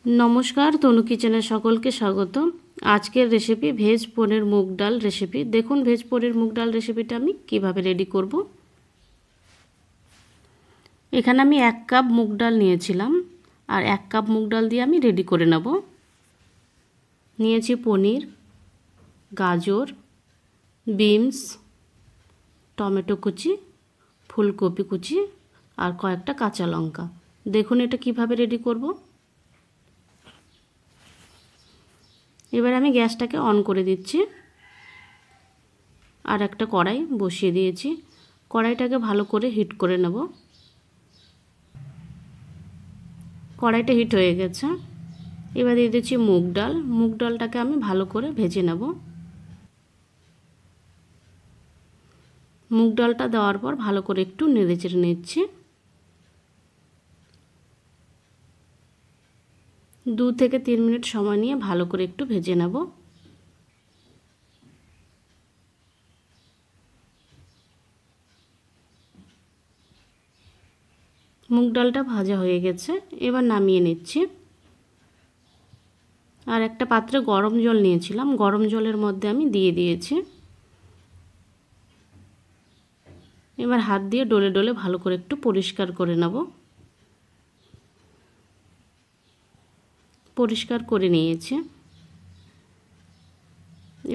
नमस्कार तनु किचेने सकलके स्वागत। आजकेर रेसिपि भेज पनिर मुग डाल रेसिपि। देखुन भेज पनिर मुग डाल रेसिपिटा आमि किभाबे रेडी करब। एखाने आमि 1 কাপ मुग डाल नियेछिलाम और 1 কাপ मुग डाल दिए आमि रेडी करे नेब। नियेछि पनिर, गाजर, बिन्स, टमेटो कुचि, फुलकपि कुचि और कयेकटा काँचा लंका। देखुन एटा किभाबे रेडी करब। এবার আমি গ্যাসটাকে অন করে দিচ্ছি আর একটা কড়াই বসিয়ে দিয়েছি। কড়াইটাকে ভালো করে হিট করে নেব। কড়াইটা হিট হয়ে গেছে। এবার দিয়ে দিচ্ছি মুগ ডাল। মুগ ডালটাকে আমি ভালো করে ভেজে নেব। মুগ ডালটা দেওয়ার পর ভালো করে একটু নেড়েচেড়ে নিচ্ছি। 2 থেকে 3 মিনিট সময় নিয়ে ভালো করে একটু ভেজে নেব। মুগ ডালটা ভাজা হয়ে গেছে। এবার নামিয়ে নিচ্ছি। আর একটা পাত্রে গরম জল নিয়েছিলাম, গরম জলের মধ্যে আমি দিয়ে দিয়েছি। এবার হাত দিয়ে ডলে ডলে ভালো করে একটু পরিষ্কার করে নেব। পরিষ্কার করে নিয়েছি।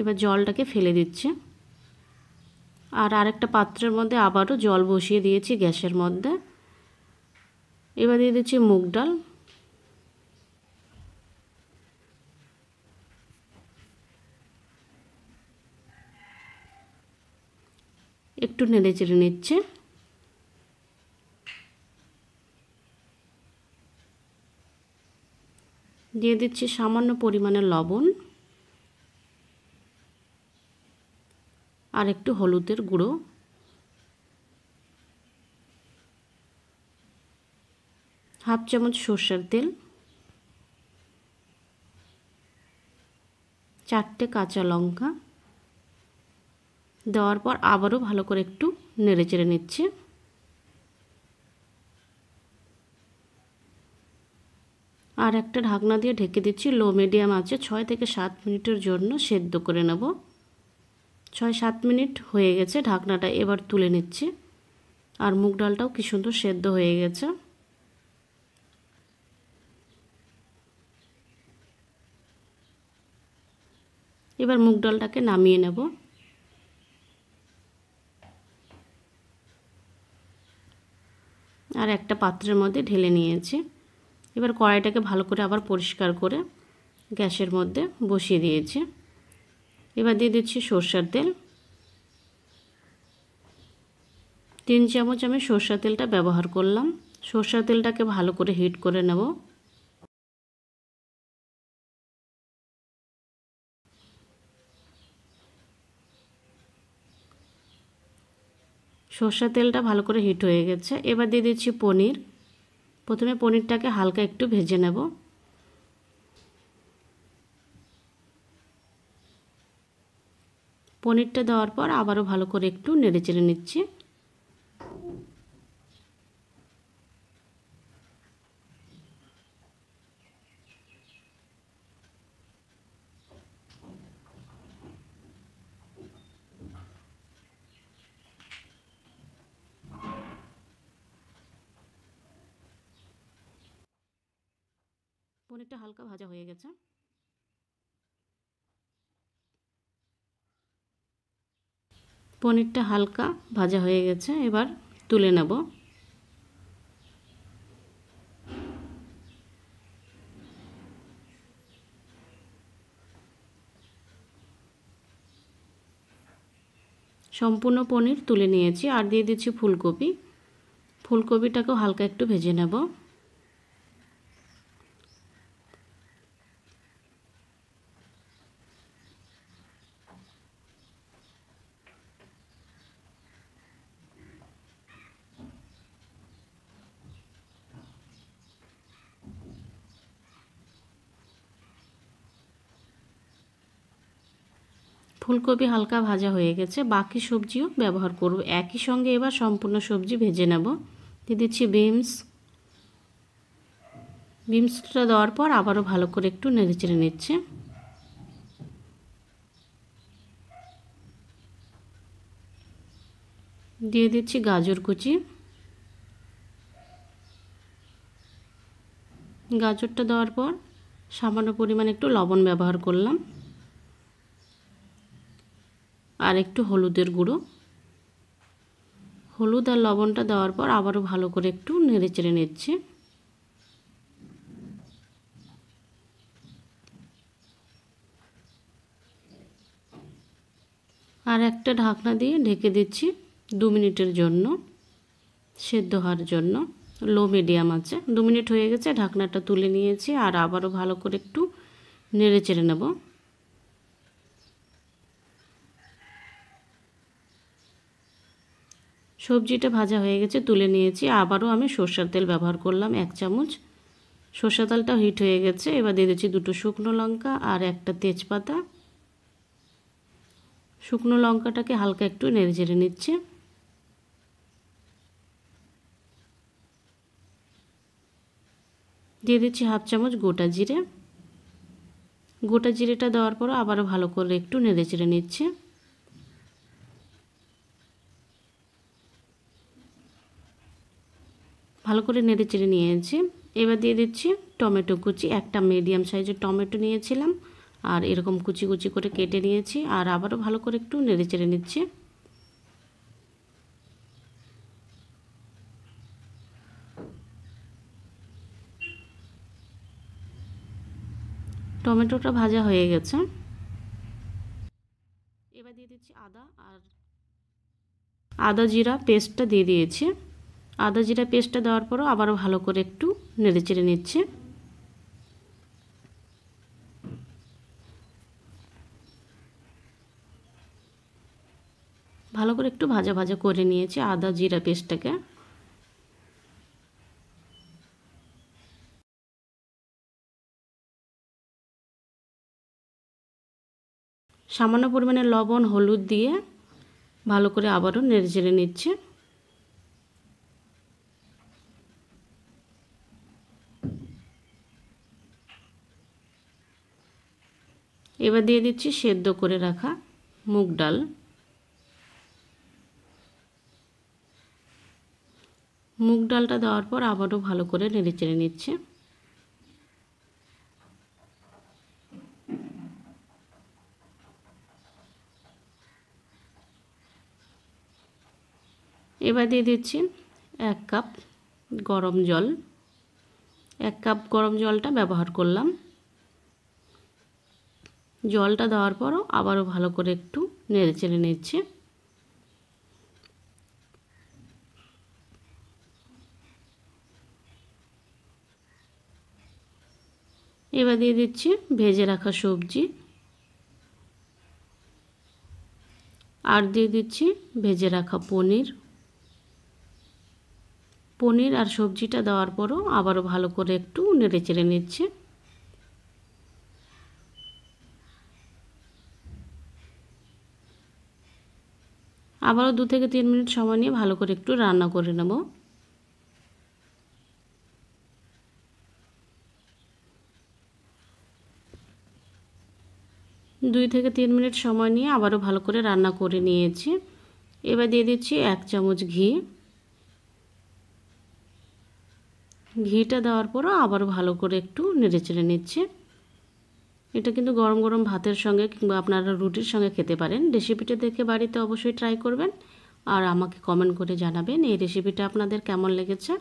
এবার জলটাকে ফেলে দিচ্ছি। আর আরেকটা পাত্রের মধ্যে আবারও জল বসিয়ে দিয়েছি গ্যাসের মধ্যে। এবার দিয়ে দিচ্ছি মুগ ডাল। একটু নেড়েচেড়ে নিচ্ছে। দিয়ে দিচ্ছি সামান্য পরিমাণে লবণ আর একটু হলুদের গুঁড়ো, হাফ চামচ সরষের তেল, 4টে কাঁচা লঙ্কা দেওয়ার পর আবারও ভালো করে একটু নেড়েচেড়ে নিচ্ছি। আর একটা ঢাকনা দিয়ে ঢেকে দিচ্ছি। লো মিডিয়াম আঁচে 6 থেকে 7 মিনিটের জন্য সেদ্ধ করে নেব। 6-7 মিনিট হয়ে গেছে ঢাকনাটা এবার তুলে নিচ্ছি। আর মুগ ডালটাও কি সুন্দর সেদ্ধ হয়ে গেছে। এবার মুগ ডালটাকে নামিয়ে নেব। আর একটা পাত্রের মধ্যে ঢেলে নিয়েছি। এবার কড়াইটাকে ভালো করে আবার পরিষ্কার করে গ্যাসের মধ্যে বসিয়ে দিয়েছি। এবার দিয়ে দিচ্ছি সরষের তেল। 3 চামচ আমি সরষের তেলটা ব্যবহার করলাম। সরষের তেলটাকে ভালো করে হিট করে নেব। সরষের তেলটা ভালো করে হিট হয়ে গেছে। এবার দিয়ে দিচ্ছি পনির। প্রথমে পনিরটাকে হালকা একটু ভেজে নেব। পনিরটা দেওয়ার পর আবারও ভালো করে একটু নেড়েচেড়ে নিচ্ছি। পনিরটা হালকা ভাজা হয়ে গেছে। পনিরটা হালকা ভাজা হয়ে গেছে। এবার তুলে নেব। সম্পূর্ণ পনির তুলে নিয়েছি। আর দিয়ে দিচ্ছি ফুলকপি। ফুলকপিটাকেও হালকা একটু ভেজে নেব। ফুলকপি হালকা ভাজা হয়ে গেছে। বাকি সবজিও ব্যবহার করব একই সঙ্গে। এবার সম্পূর্ণ সবজি ভেজে নেব। দিয়ে দিচ্ছি বিনস, বিমসটা দেওয়ার পর আবারও ভালো করে একটু নেড়েচেড়ে নিচ্ছে। দিয়ে দিচ্ছি গাজর কুচি। গাজরটা দেওয়ার পর সামান্য পরিমাণে একটু লবণ ব্যবহার করলাম আর একটু হলুদের গুঁড়ো। হলুদ আর লবণটা দেওয়ার পর আবারও ভালো করে একটু নেড়েচেড়ে নিচ্ছি। আর একটা ঢাকনা দিয়ে ঢেকে দিচ্ছি 2 মিনিটের জন্য সেদ্ধ হওয়ার জন্য। লো মিডিয়াম আছে। 2 মিনিট হয়ে গেছে, ঢাকনাটা তুলে নিয়েছি আর আবারও ভালো করে একটু নেড়েচেড়ে নেব। সবজিটা ভাজা হয়ে গেছে, তুলে নিয়েছি। আবারও আমি সরষের তেল ব্যবহার করলাম 1 চামচ। সরষের তেলটা হিট হয়ে গেছে। এবার দিয়ে দিচ্ছি 2টো শুকনো লঙ্কা আর একটা তেজপাতা। শুকনো লঙ্কাটাকে হালকা একটু নেড়েচেড়ে নিচ্ছে। দিয়ে দিচ্ছি 1/2 চামচ গোটা জিরে। গোটা জিরেটা দেওয়ার পর আবারও ভালো করে একটু নেড়েচেড়ে নিচ্ছে। ভালো করে নেড়েচেড়ে নিয়েছি। এবার দিয়ে দিচ্ছি টমেটো কুচি। একটা মিডিয়াম সাইজের টমেটো নিয়েছিলাম আর এরকম কুচি কুচি করে কেটে নিয়েছি আর আবারও ভালো করে একটু নেড়েচেড়ে নিচ্ছি। টমেটোটা ভাজা হয়ে গেছে। এবার দিয়ে দিচ্ছি আদা জিরা পেস্টটা দিয়ে দিয়েছি। আদা জিরা পেস্টটা দেওয়ার পরও আবারও ভালো করে একটু নেড়েচেড়ে নিচ্ছি। ভালো করে একটু ভাজা ভাজা করে নিয়েছি আদা জিরা পেস্টটাকে। সামান্য পরিমাণে লবণ হলুদ দিয়ে ভালো করে আবারও নেড়েচেড়ে নিচ্ছি। এবার দিয়ে দিচ্ছি সেদ্ধ করে রাখা মুগ ডাল। মুগ ডালটা দেওয়ার পর আবারও ভালো করে নেড়েচেড়ে নিচ্ছে। এবার দিয়ে দিচ্ছি 1 কাপ গরম জল। 1 কাপ গরম জলটা ব্যবহার করলাম। জলটা দেওয়ার পরও আবারও ভালো করে একটু নেড়েচেড়ে নিচ্ছে। এবার দিয়ে দিচ্ছি ভেজে রাখা সবজি আর দিয়ে দিচ্ছি ভেজে রাখা পনির আর সবজিটা দেওয়ার পরও আবারও ভালো করে একটু নেড়েচেড়ে নিচ্ছে। আবারও 2 থেকে 3 মিনিট সময় নিয়ে ভালো করে একটু রান্না করে নেব। 2 থেকে 3 মিনিট সময় নিয়ে আবারও ভালো করে রান্না করে নিয়েছি। এবার দিয়ে দিচ্ছি 1 চামচ ঘি। ঘিটা দেওয়ার পরও আবারও ভালো করে একটু নেড়েচেড়ে নিচ্ছে। এটা কিন্তু গরম গরম ভাতের সঙ্গে কিংবা আপনারা রুটির সঙ্গে খেতে পারেন। রেসিপিটা দেখে বাড়িতে অবশ্যই ট্রাই করবেন আর আমাকে কমেন্ট করে জানাবেন এই রেসিপিটা আপনাদের কেমন লেগেছে।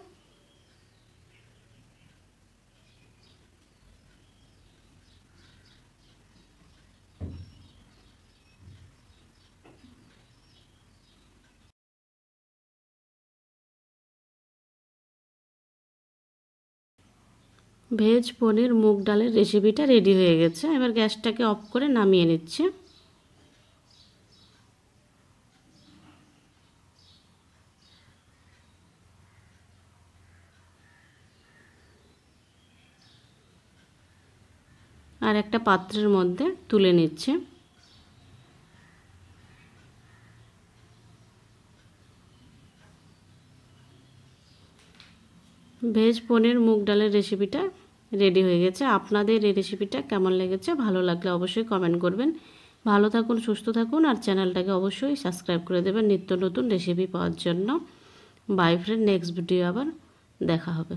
ভেজ পনির মুগ ডালের রেসিপিটা রেডি হয়ে গেছে। এবার গ্যাসটাকে অফ করে নামিয়ে নিচ্ছি। আর একটা পাত্রের মধ্যে তুলে নিচ্ছে। ভেজ পনির মুগ ডালের রেসিপিটা রেডি হয়ে গেছে। আপনাদের এই রেসিপিটা কেমন লেগেছে, ভালো লাগলে অবশ্যই কমেন্ট করবেন। ভালো থাকুন, সুস্থ থাকুন, আর চ্যানেলটাকে অবশ্যই সাবস্ক্রাইব করে দেবেন নিত্য নতুন রেসিপি পাওয়ার জন্য। বাই ফ্রেন্ড, নেক্সট ভিডিও আবার দেখা হবে।